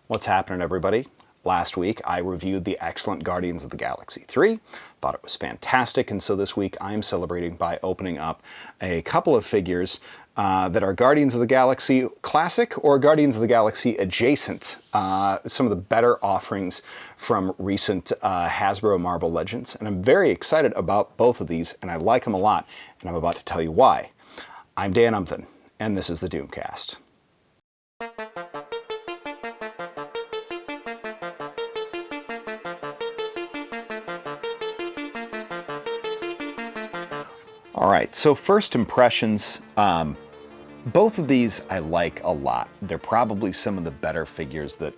What's happening, everybody? Last week I reviewed the excellent Guardians of the Galaxy 3, thought it was fantastic, and so this week I am celebrating by opening up a couple of figures that are Guardians of the Galaxy classic or Guardians of the Galaxy adjacent. Some of the better offerings from recent Hasbro Marvel Legends, and I'm very excited about both of these, and I like them a lot, and I'm about to tell you why. I'm Dan Umphin, and this is the Doomcast. All right, so first impressions, both of these I like a lot. They're probably some of the better figures that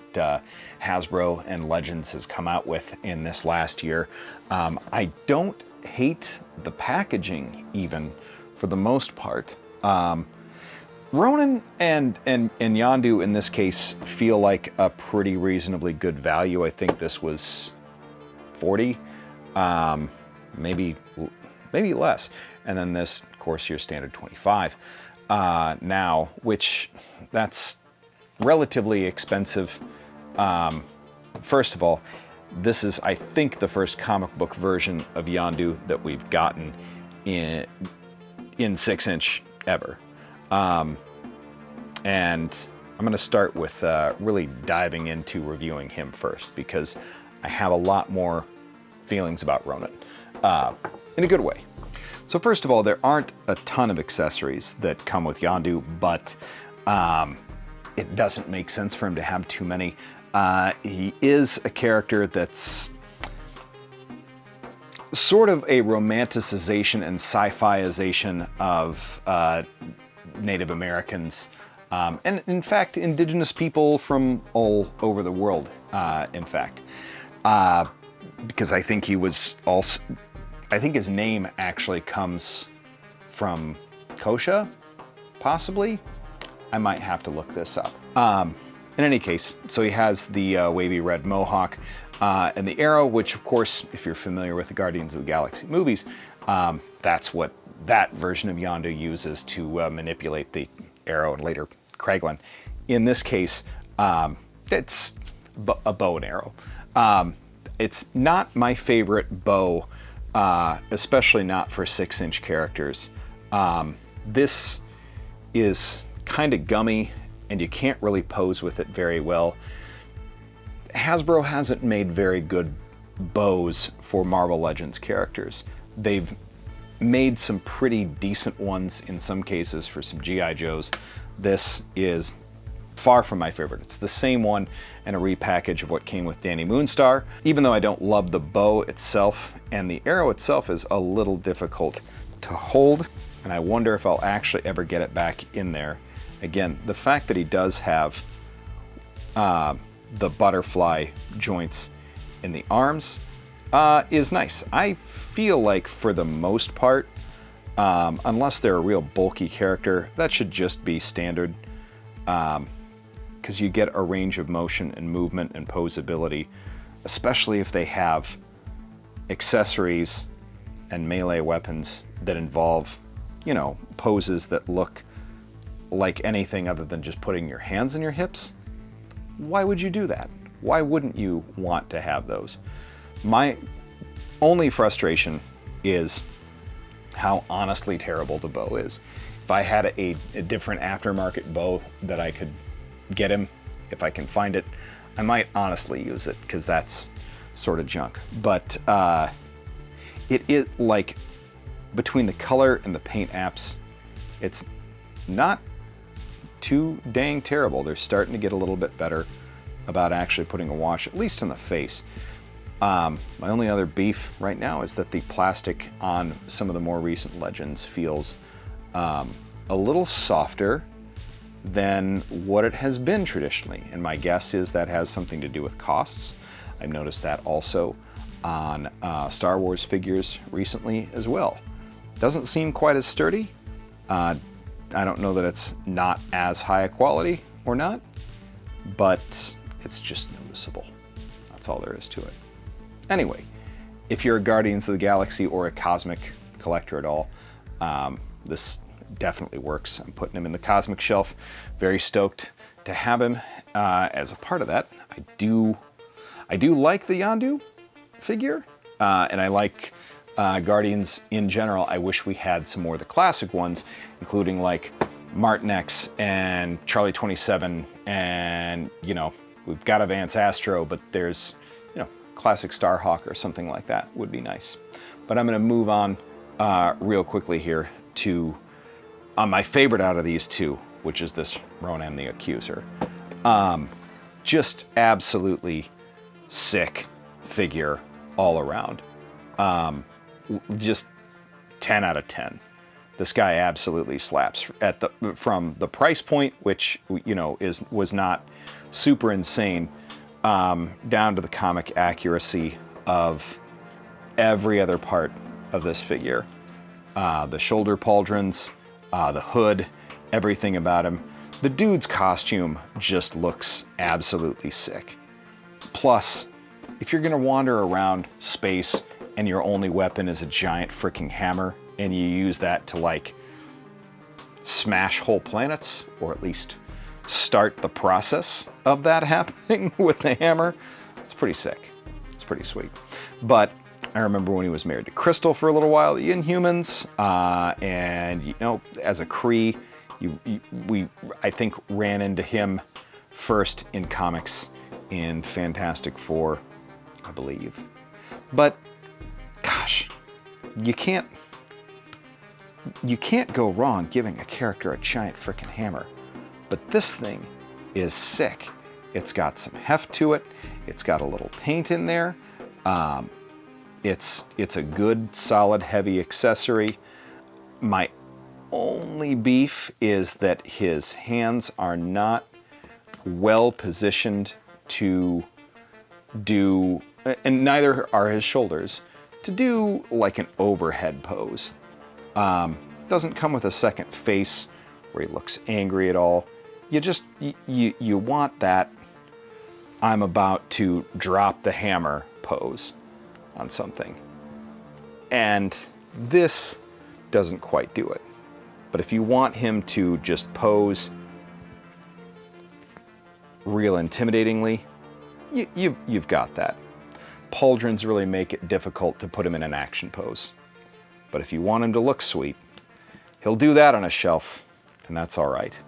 Hasbro and Legends has come out with in this last year. I don't hate the packaging even, for the most part. Ronan and Yondu in this case feel like a pretty reasonably good value. I think this was $40, maybe less. And then this, of course, your standard $25 now, which that's relatively expensive. First of all, this is, I think, the first comic book version of Yondu that we've gotten in 6-inch ever. And I'm going to start with really diving into reviewing him first, because I have a lot more feelings about Ronan in a good way. So first of all, there aren't a ton of accessories that come with Yondu, but it doesn't make sense for him to have too many. He is a character that's sort of a romanticization and sci-fiization of Native Americans, and in fact, indigenous people from all over the world, in fact. Because I think he was also... I think his name actually comes from Kosha, possibly? I might have to look this up. In any case, so he has the wavy red mohawk and the arrow, which of course, if you're familiar with the Guardians of the Galaxy movies, that's what that version of Yondu uses to manipulate the arrow and later Kraglin. In this case, it's a bow and arrow. It's not my favorite bow, especially not for 6-inch characters. This is kind of gummy and you can't really pose with it very well. Hasbro hasn't made very good bows for Marvel Legends characters. They've made some pretty decent ones in some cases for some G.I. Joes. This is far from my favorite. It's the same one and a repackage of what came with Danny Moonstar. Even though I don't love the bow itself, and the arrow itself is a little difficult to hold, and I wonder if I'll actually ever get it back in there. Again, the fact that he does have the butterfly joints in the arms is nice. I feel like for the most part, unless they're a real bulky character, that should just be standard. Because you get a range of motion and movement and posability, especially if they have accessories and melee weapons that involve, you know, poses that look like anything other than just putting your hands in your hips. Why would you do that? Why wouldn't you want to have those? My only frustration is how honestly terrible the bow is. If I had a different aftermarket bow that I could get him, if I can find it, I might honestly use it, because that's sort of junk. But it is, like, between the color and the paint apps, it's not too dang terrible. They're starting to get a little bit better about actually putting a wash, at least on the face. My only other beef right now is that the plastic on some of the more recent Legends feels a little softer than what it has been traditionally, and my guess is that has something to do with costs. I've noticed that also on Star Wars figures recently as well. Doesn't seem quite as sturdy. I don't know that it's not as high a quality or not, but it's just noticeable. That's all there is to it. Anyway, if you're a Guardians of the Galaxy or a cosmic collector at all, this definitely works. I'm putting him in the cosmic shelf. Very stoked to have him as a part of that. I do like the Yondu figure, and I like Guardians in general. I wish we had some more of the classic ones, including like Martin X and Charlie-27, and you know, we've got Advance Astro, but there's, you know, classic Starhawk or something like that would be nice. But I'm going to move on real quickly here to my favorite out of these two, which is this Ronan the Accuser. Just absolutely sick figure all around. Just 10 out of 10. This guy absolutely slaps from the price point, which, you know, was not super insane, down to the comic accuracy of every other part of this figure. The shoulder pauldrons, the hood, everything about him. The dude's costume just looks absolutely sick. Plus, if you're gonna wander around space and your only weapon is a giant freaking hammer, and you use that to like smash whole planets, or at least start the process of that happening with the hammer, it's pretty sick. It's pretty sweet. But I remember when he was married to Crystal for a little while, the Inhumans, and you know, as a Kree, we I think ran into him first in comics in Fantastic Four, I believe. But gosh, you can't go wrong giving a character a giant frickin' hammer. But this thing is sick. It's got some heft to it. It's got a little paint in there. It's a good, solid, heavy accessory. My only beef is that his hands are not well positioned to do, and neither are his shoulders, to do like an overhead pose. Doesn't come with a second face where he looks angry at all. You want that I'm about to drop the hammer pose on something. And this doesn't quite do it. But if you want him to just pose real intimidatingly, you've got that. Pauldrons really make it difficult to put him in an action pose. But if you want him to look sweet, he'll do that on a shelf, and that's all right.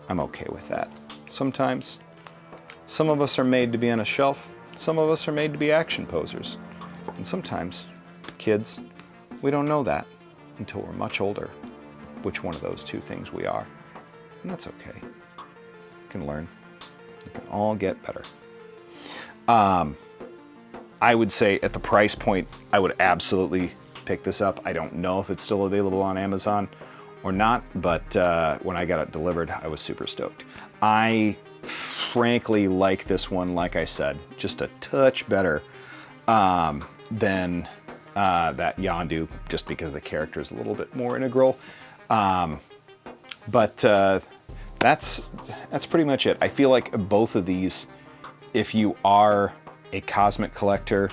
I'm okay with that. Sometimes, some of us are made to be on a shelf, some of us are made to be action posers. And sometimes, kids, we don't know that until we're much older, which one of those two things we are. And that's okay. You can learn. You can all get better. I would say at the price point, I would absolutely pick this up. I don't know if it's still available on Amazon or not, but when I got it delivered, I was super stoked. I frankly like this one, like I said, just a touch better than that Yondu, just because the character is a little bit more integral. But that's pretty much it. I feel like both of these, if you are a cosmic collector,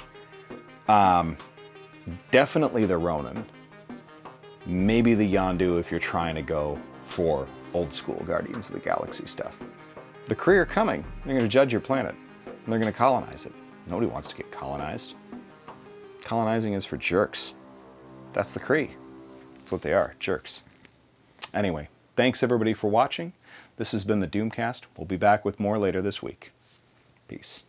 definitely the Ronan. Maybe the Yondu if you're trying to go for old school Guardians of the Galaxy stuff. The Kree are coming. They're going to judge your planet. And they're going to colonize it. Nobody wants to get colonized. Colonizing is for jerks. That's the Kree. That's what they are, jerks. Anyway, thanks everybody for watching. This has been the Doomcast. We'll be back with more later this week. Peace.